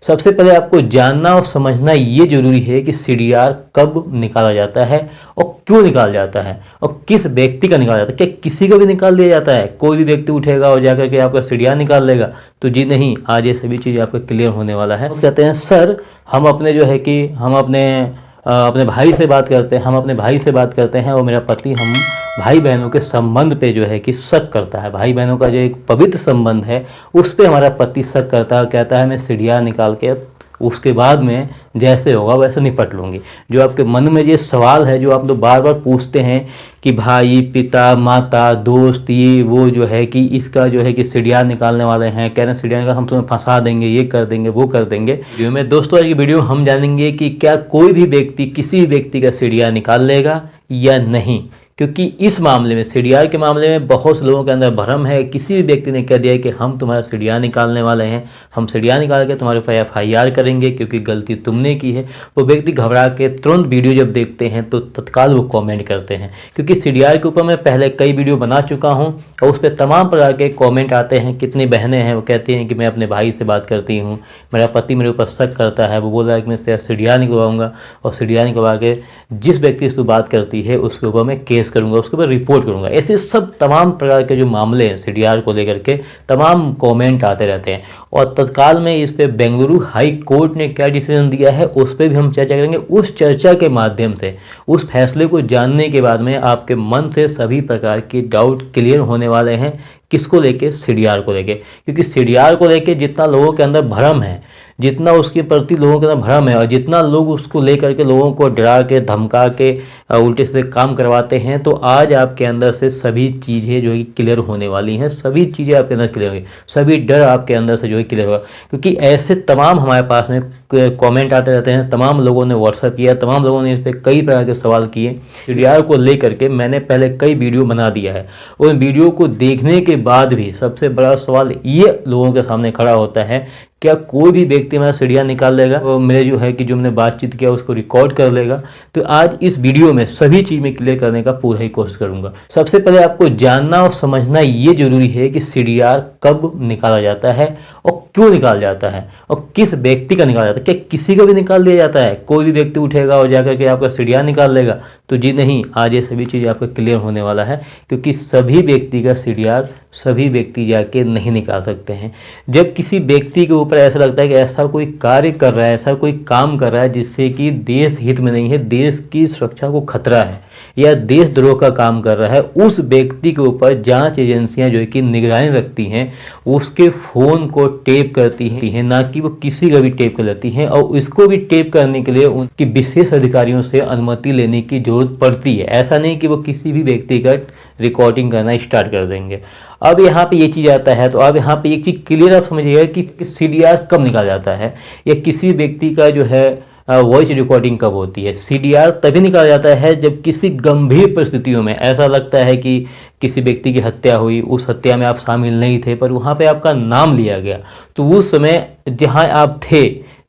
सबसे पहले आपको जानना और समझना ये जरूरी है कि सीडीआर कब निकाला जाता है और क्यों निकाला जाता है और किस व्यक्ति का निकाला जाता है। क्या किसी का भी निकाल दिया जाता है? कोई भी व्यक्ति उठेगा और जाकर के आपका सीडीआर निकाल लेगा? तो जी नहीं, आज ये सभी चीज़ आपका क्लियर होने वाला है। तो कहते हैं सर हम अपने जो है कि हम अपने भाई से बात करते हैं, हम अपने भाई से बात करते हैं और मेरा पति हम भाई बहनों के संबंध पे जो है कि शक करता है। भाई बहनों का जो एक पवित्र संबंध है उस पे हमारा पति शक करता है, कहता है मैं सीडीआर निकाल के उसके बाद में जैसे होगा वैसे निपट लूँगी। जो आपके मन में ये सवाल है जो आप लोग बार बार पूछते हैं कि भाई, पिता, माता, दोस्त, ये वो जो है कि इसका जो है कि सीडीआर निकालने वाले हैं, कह रहे हैं सीडीआर निकाल हम तुम्हें फंसा देंगे, ये कर देंगे, वो कर देंगे। वीडियो में दोस्तों आज की वीडियो हम जानेंगे कि क्या कोई भी व्यक्ति किसी भी व्यक्ति का सीडीआर निकाल लेगा या नहीं। क्योंकि इस मामले में सीडीआर के मामले में बहुत से लोगों के अंदर भ्रम है। किसी भी व्यक्ति ने कह दिया है कि हम तुम्हारा सीडीआर निकालने वाले हैं, हम सीडीआर निकाल के तुम्हारे ऊपर FIR करेंगे क्योंकि गलती तुमने की है। वो व्यक्ति घबरा के तुरंत वीडियो जब देखते हैं तो तत्काल वो कमेंट करते हैं। क्योंकि सीडीआर के ऊपर मैं पहले कई वीडियो बना चुका हूँ और उस पर तमाम प्रकार के कॉमेंट आते हैं। कितनी बहनें हैं वो कहती हैं कि मैं अपने भाई से बात करती हूँ, मेरा पति मेरे ऊपर शक करता है, वो बोल रहा है कि मैं सीडीआर निकलवाऊंगा और सीडीआर निकलवा के जिस व्यक्ति से बात करती है उसके ऊपर मैं केस करूँगा, उसके ऊपर रिपोर्ट करूँगा। ऐसे सब तमाम प्रकार के जो मामले हैं सीडीआर को लेकर के तमाम कमेंट आते रहते हैं। और तत्काल में इस पे बेंगलुरु हाई कोर्ट ने क्या डिसीजन दिया है उस पर भी हम चर्चा करेंगे। उस चर्चा के माध्यम से, उस फैसले को जानने के बाद में आपके मन से सभी प्रकार की डाउट क्लियर होने वाले हैं। किसको लेके? सीडीआर को लेके। क्योंकि सीडीआर को लेके जितना लोगों के अंदर भ्रम है, जितना उसके प्रति लोगों के अंदर भ्रम है और जितना लोग उसको लेकर के लोगों को डरा के धमका के उल्टे सीधे काम करवाते हैं, तो आज आपके अंदर से सभी चीज़ें जो है क्लियर होने वाली हैं। सभी चीज़ें आपके अंदर क्लियर होंगी, सभी डर आपके अंदर से जो है क्लियर होगा। क्योंकि ऐसे तमाम हमारे पास में कमेंट आते रहते हैं, तमाम लोगों ने व्हाट्सअप किया, तमाम लोगों ने इस पर कई प्रकार के सवाल किए। सीडीआर को लेकर के मैंने पहले कई वीडियो बना दिया है। उन वीडियो को देखने के बाद भी सबसे बड़ा सवाल ये लोगों के सामने खड़ा होता है, क्या कोई भी व्यक्ति मेरा सीडीआर निकाल लेगा और मेरे जो है कि जो मैंने बातचीत किया उसको रिकॉर्ड कर लेगा? तो आज इस वीडियो में सभी चीज़ में क्लियर करने का पूरा ही कोशिश करूंगा। सबसे पहले आपको जानना और समझना ये जरूरी है कि सीडीआर कब निकाला जाता है और क्यों निकाला जाता है और किस व्यक्ति का निकाला जाता है। क्या किसी का भी निकाल दिया जाता है? कोई भी व्यक्ति उठेगा और जाकर के आपका सीडीआर निकाल लेगा? तो जी नहीं, आज ये सभी चीज़ आपका क्लियर होने वाला है। क्योंकि सभी व्यक्ति का सीडीआर सभी व्यक्ति जाके नहीं निकाल सकते हैं। जब किसी व्यक्ति के ऊपर ऐसा लगता है कि ऐसा कोई कार्य कर रहा है, ऐसा कोई काम कर रहा है जिससे कि देश हित में नहीं है, देश की सुरक्षा को खतरा है या देशद्रोह का काम कर रहा है, उस व्यक्ति के ऊपर जांच एजेंसियां जो है कि निगरानी रखती हैं, उसके फ़ोन को टेप करती हैं, ना कि वो किसी का भी टेप कर लेती हैं। और इसको भी टेप करने के लिए उनकी विशेष अधिकारियों से अनुमति लेने की जरूरत पड़ती है। ऐसा नहीं कि वो किसी भी व्यक्ति का रिकॉर्डिंग करना स्टार्ट कर देंगे। अब यहाँ पे ये चीज़ आता है, तो अब यहाँ पे एक चीज़ क्लियर आप समझिएगा कि सीडीआर कब निकाला जाता है या किसी व्यक्ति का जो है वॉइस रिकॉर्डिंग कब होती है। सीडीआर तभी निकाला जाता है जब किसी गंभीर परिस्थितियों में ऐसा लगता है कि किसी व्यक्ति की हत्या हुई, उस हत्या में आप शामिल नहीं थे पर वहाँ पे आपका नाम लिया गया, तो उस समय जहाँ आप थे,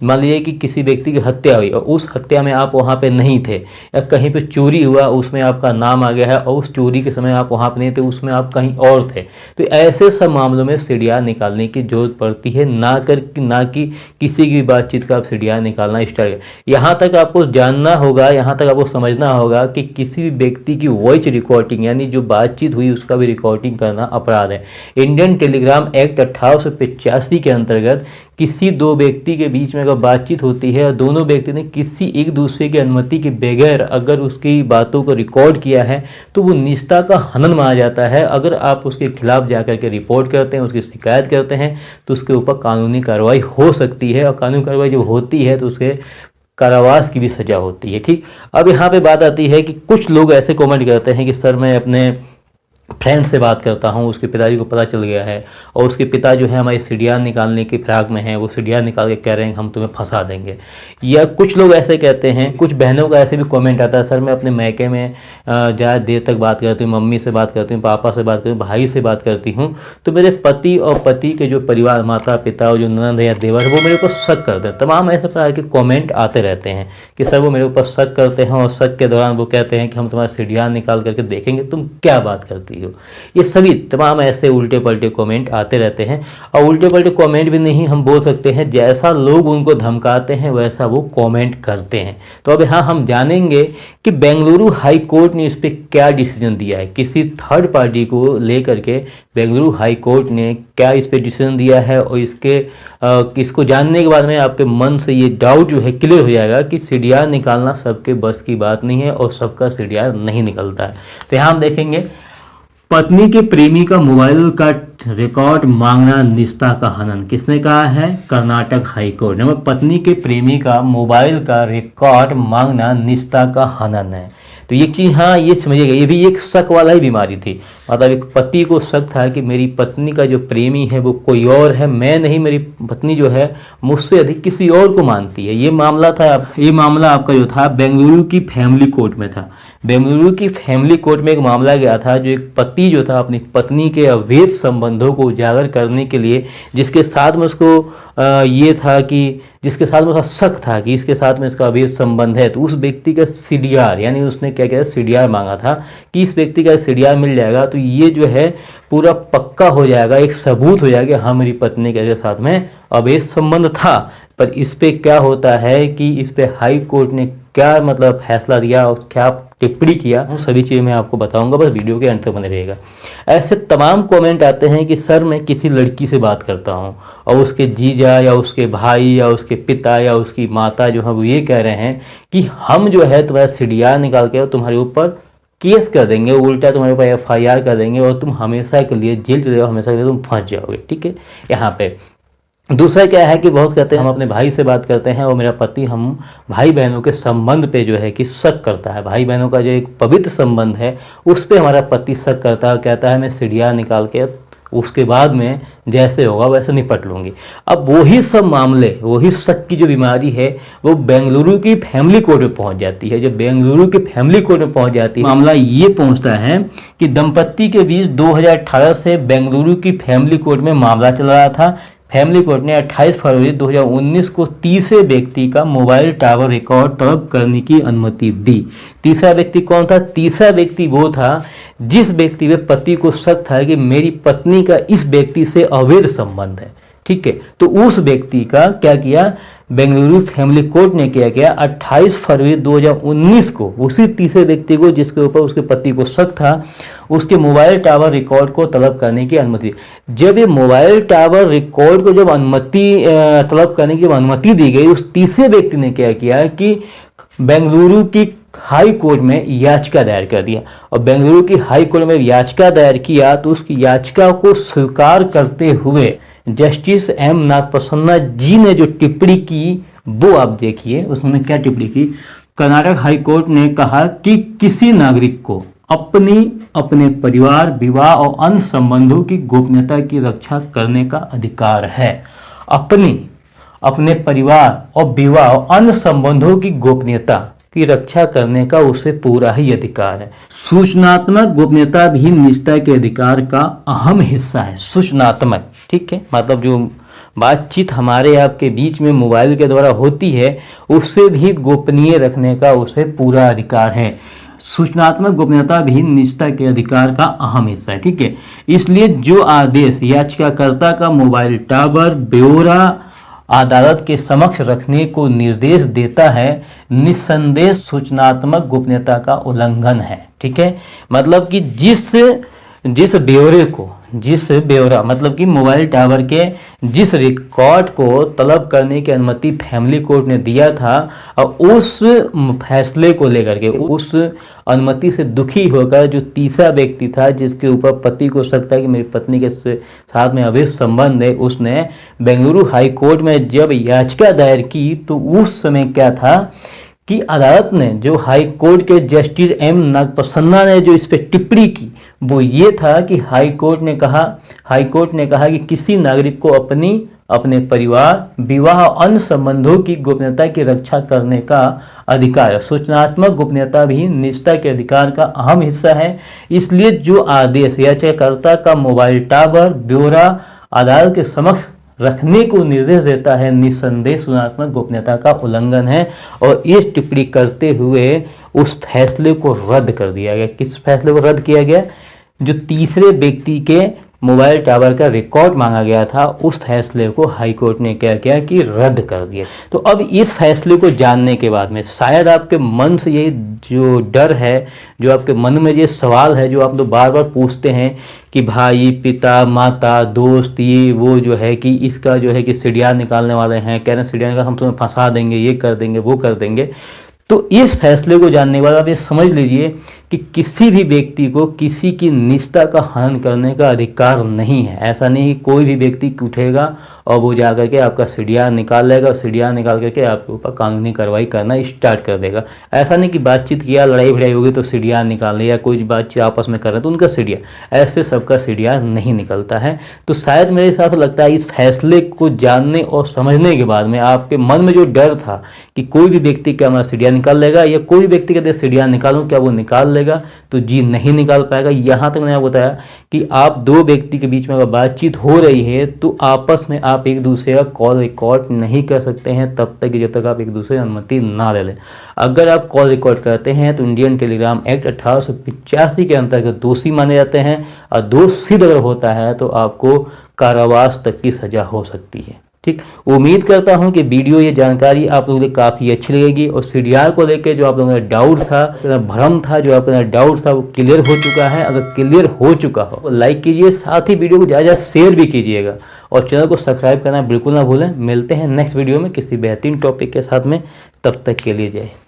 मान लीजिए कि किसी व्यक्ति की हत्या हुई और उस हत्या में आप वहाँ पे नहीं थे, या कहीं पे चोरी हुआ उसमें आपका नाम आ गया है और उस चोरी के समय आप वहाँ पे नहीं थे, उसमें आप कहीं और थे, तो ऐसे सब मामलों में सीडीआर निकालने की जरूरत पड़ती है। ना कि किसी की बातचीत का आप सीडीआर निकालना स्टार्ट करें। यहाँ तक आपको जानना होगा, यहाँ तक आपको समझना होगा कि किसी भी व्यक्ति की वॉइस रिकॉर्डिंग यानी जो बातचीत हुई उसका भी रिकॉर्डिंग करना अपराध है। इंडियन टेलीग्राम एक्ट 1885 के अंतर्गत किसी दो व्यक्ति के बीच में अगर बातचीत होती है और दोनों व्यक्ति ने किसी एक दूसरे की अनुमति के बगैर अगर उसकी बातों को रिकॉर्ड किया है तो वो निजता का हनन माना जाता है। अगर आप उसके खिलाफ जाकर के रिपोर्ट करते हैं, उसकी शिकायत करते हैं, तो उसके ऊपर कानूनी कार्रवाई हो सकती है और कानूनी कार्रवाई जब होती है तो उसके कारावास की भी सजा होती है। ठीक, अब यहाँ पे बात आती है कि कुछ लोग ऐसे कमेंट करते हैं कि सर मैं अपने फ्रेंड से बात करता हूँ, उसके पिताजी को पता चल गया है और उसके पिता जो है हमारे सीडीआर निकालने की फिराक में है, वो सीडीआर निकाल के कह रहे हैं हम तुम्हें फंसा देंगे। या कुछ लोग ऐसे कहते हैं, कुछ बहनों का ऐसे भी कमेंट आता है, सर मैं अपने मैके में ज़्यादा देर तक बात करती हूँ, मम्मी से बात करती हूँ, पापा से बात करती हूँ, भाई से बात करती हूँ, तो मेरे पति और पति के जो परिवार, माता पिता और जो ननद या देवर है वो मेरे ऊपर शक करते हैं। तमाम ऐसे प्रकार के कॉमेंट आते रहते हैं कि सर वो मेरे ऊपर शक करते हैं और शक के दौरान वो कहते हैं कि हम तुम्हारा सीडीआर निकाल करके देखेंगे तुम क्या बात करती चाहती हो। ये सभी तमाम ऐसे उल्टे पलटे कमेंट आते रहते हैं, और उल्टे पलटे कमेंट भी नहीं, हम बोल सकते हैं जैसा लोग उनको धमकाते हैं वैसा वो कमेंट करते हैं। तो अब हाँ, हम जानेंगे कि बेंगलुरु हाई कोर्ट ने इस पर क्या डिसीजन दिया है, किसी थर्ड पार्टी को लेकर के बेंगलुरु हाई कोर्ट ने क्या इस पर डिसीजन दिया है, और इसको जानने के बाद में आपके मन से ये डाउट जो है क्लियर हो जाएगा कि सीडीआर निकालना सबके बस की बात नहीं है और सबका सीडीआर नहीं निकलता है। तो यहाँ हम देखेंगे, पत्नी के प्रेमी का मोबाइल का रिकॉर्ड मांगना निष्ठा का हनन, किसने कहा है? कर्नाटक हाई कोर्ट ने। पत्नी के प्रेमी का मोबाइल का रिकॉर्ड मांगना निष्ठा का हनन है। तो ये चीज़ हाँ, ये समझिएगा, ये भी एक शक वाला ही बीमारी थी। मतलब एक पति को शक था कि मेरी पत्नी का जो प्रेमी है वो कोई और है, मैं नहीं, मेरी पत्नी जो है मुझसे अधिक किसी और को मानती है। ये मामला था, ये मामला आपका जो था बेंगलुरु की फैमिली कोर्ट में था। बेंगलुरु की फैमिली कोर्ट में एक मामला गया था, जो एक पति जो था अपनी पत्नी के अवैध संबंधों को उजागर करने के लिए, जिसके साथ में उसको ये था कि जिसके साथ में उसका शक था कि इसके साथ में इसका अवैध संबंध है, तो उस व्यक्ति का सीडीआर, यानी उसने क्या किया, सीडीआर मांगा था कि इस व्यक्ति का सीडीआर मिल जाएगा तो ये जो है पूरा पक्का हो जाएगा, एक सबूत हो जाएगा हाँ मेरी पत्नी के साथ में अवैध संबंध था। पर इस पे क्या होता है कि इस पे हाई कोर्ट ने क्या मतलब फैसला दिया और क्या टिप्पणी किया, वो सभी चीज़ें मैं आपको बताऊंगा, बस वीडियो के अंत तक बने रहेगा। ऐसे तमाम कमेंट आते हैं कि सर मैं किसी लड़की से बात करता हूं और उसके जीजा या उसके भाई या उसके पिता या उसकी माता जो है वो ये कह रहे हैं कि हम जो है तुम्हारा सीडीआर निकाल के तुम्हारे ऊपर केस कर देंगे, उल्टा तुम्हारे ऊपर एफआईआर कर देंगे और तुम हमेशा के लिए जेल चले जाओ, हमेशा के लिए तुम फंस जाओगे। ठीक है, यहाँ पे दूसरा क्या है कि बहुत कहते हैं हम अपने भाई से बात करते हैं और मेरा पति, हम भाई बहनों के संबंध पे जो है कि शक करता है, भाई बहनों का जो एक पवित्र संबंध है उस पे हमारा पति शक करता है, कहता है मैं सीडीआर निकाल के उसके बाद में जैसे होगा वैसे निपट लूँगी। अब वही सब मामले, वही शक की जो बीमारी है वो बेंगलुरु की फैमिली कोर्ट में पहुंच जाती है। जब बेंगलुरु की फैमिली कोर्ट में पहुंच जाती है, मामला ये पहुंचता है कि दंपत्ति के बीच 2018 से बेंगलुरु की फैमिली कोर्ट में मामला चल रहा था। फैमिली कोर्ट ने 28 फरवरी 2019 को तीसरे व्यक्ति का मोबाइल टावर रिकॉर्ड तलब करने की अनुमति दी। तीसरा व्यक्ति कौन था? तीसरा व्यक्ति वो था जिस व्यक्ति में पति को शक था कि मेरी पत्नी का इस व्यक्ति से अवैध संबंध है। ठीक है, तो उस व्यक्ति का क्या किया, बेंगलुरु फैमिली कोर्ट ने क्या किया, 28 फरवरी 2019 को उसी तीसरे व्यक्ति को जिसके ऊपर उसके पति को शक था, उसके मोबाइल टावर रिकॉर्ड को तलब करने की अनुमति। जब ये मोबाइल टावर रिकॉर्ड को जब तलब करने की अनुमति दी गई, उस तीसरे व्यक्ति ने क्या किया कि बेंगलुरु की हाई कोर्ट में याचिका दायर कर दिया। और बेंगलुरु की हाई कोर्ट में याचिका दायर किया तो उसकी याचिका को स्वीकार करते हुए जस्टिस एम नागप्रसन्ना जी ने जो टिप्पणी की वो आप देखिए। उसने क्या टिप्पणी की? कर्नाटक हाई कोर्ट ने कहा कि किसी नागरिक को अपने परिवार, विवाह और अन्य संबंधों की गोपनीयता की रक्षा करने का अधिकार है। अपने परिवार और विवाह और अन्य संबंधों की गोपनीयता की रक्षा करने का उसे पूरा ही अधिकार है। सूचनात्मक गोपनीयता भी निजता के अधिकार का अहम हिस्सा है। सूचनात्मक, ठीक है, मतलब जो बातचीत हमारे आपके बीच में मोबाइल के द्वारा होती है उससे भी गोपनीय रखने का उसे पूरा अधिकार है। सूचनात्मक गोपनीयता भी निजता के अधिकार का अहम हिस्सा है। ठीक है, इसलिए जो आदेश याचिकाकर्ता का मोबाइल टावर ब्यौरा अदालत के समक्ष रखने को निर्देश देता है, निस्संदेह सूचनात्मक गोपनीयता का उल्लंघन है। ठीक है, मतलब कि जिस ब्यौरा मतलब कि मोबाइल टावर के जिस रिकॉर्ड को तलब करने की अनुमति फैमिली कोर्ट ने दिया था, और उस फैसले को लेकर के, उस अनुमति से दुखी होकर जो तीसरा व्यक्ति था जिसके ऊपर पति को शक था कि मेरी पत्नी के साथ में अवैध संबंध है, उसने बेंगलुरु हाई कोर्ट में जब याचिका दायर की तो उस समय क्या था कि अदालत ने, जो हाई कोर्ट के जस्टिस एम नागप्रसन्ना ने जो इस पर टिप्पणी की वो ये था कि हाई कोर्ट ने कहा कि किसी नागरिक को अपने परिवार, विवाह और अन्य संबंधों की गोपनीयता की रक्षा करने का अधिकार है। सूचनात्मक गोपनीयता भी निजता के अधिकार का अहम हिस्सा है। इसलिए जो आदेश याचिकाकर्ता का मोबाइल टावर ब्यौरा अदालत के समक्ष रखने को निर्देश देता है, निस्संदेह सूचनात्मक गोपनीयता का उल्लंघन है। और ये टिप्पणी करते हुए उस फैसले को रद्द कर दिया गया। किस फैसले को रद्द किया गया? जो तीसरे व्यक्ति के मोबाइल टावर का रिकॉर्ड मांगा गया था, उस फैसले को हाई कोर्ट ने क्या किया कि रद्द कर दिया। तो अब इस फैसले को जानने के बाद में शायद आपके मन से ये जो डर है, जो आपके मन में ये सवाल है, जो आप लोग बार बार पूछते हैं कि भाई, पिता, माता, दोस्त, ये वो जो है कि इसका जो है कि सीडीआर निकालने वाले हैं, कह रहे हैं सीडीआर निकाल हम तुम्हें फंसा देंगे, ये कर देंगे, वो कर देंगे। तो इस फैसले को जानने के बाद आप ये समझ लीजिए कि किसी भी व्यक्ति को किसी की निजता का हनन करने का अधिकार नहीं है। ऐसा नहीं कि कोई भी व्यक्ति उठेगा और वो जा करके आपका सीडीआर निकाल लेगा और सीडीआर निकाल करके आपके ऊपर कानूनी कार्रवाई करना स्टार्ट कर देगा। ऐसा नहीं कि बातचीत किया, लड़ाई भिड़ाई होगी तो सीडीआर निकाल लिया, कोई बातचीत आपस में कर रहे तो उनका सीडीआर, ऐसे सबका सीडीआर नहीं निकलता है। तो शायद मेरे हिसाब से लगता है इस फैसले को जानने और समझने के बाद में आपके मन में जो डर था कि कोई भी व्यक्ति क्या हमारा सीडीआर निकाल लेगा या कोई व्यक्ति कहते सीडीआर निकालूं, क्या वो निकाल लेगा, तो जी नहीं निकाल पाएगा। यहाँ तक मैंने आपको बताया कि आप दो व्यक्ति के बीच में अगर बातचीत हो रही है तो आपस में आप एक दूसरे का कॉल रिकॉर्ड नहीं कर सकते हैं तब तक जब तक आप एक दूसरे की अनुमति ना ले लें। अगर आप कॉल रिकॉर्ड करते हैं तो इंडियन टेलीग्राम एक्ट 1885 के अंतर्गत दोषी माने जाते हैं और दोष सिद्ध अगर होता है तो आपको कारावास तक की सजा हो सकती है। ठीक, उम्मीद करता हूं कि वीडियो ये जानकारी आप लोगों को काफ़ी अच्छी लगेगी और सीडीआर को लेकर जो आप लोगों का डाउट था, भ्रम था, जो आपका डाउट था वो क्लियर हो चुका है। अगर क्लियर हो चुका हो तो लाइक कीजिए, साथ ही वीडियो को ज़्यादा शेयर भी कीजिएगा और चैनल को सब्सक्राइब करना बिल्कुल ना भूलें। मिलते हैं नेक्स्ट वीडियो में किसी बेहतरीन टॉपिक के साथ में, तब तक के लिए जय हिंद।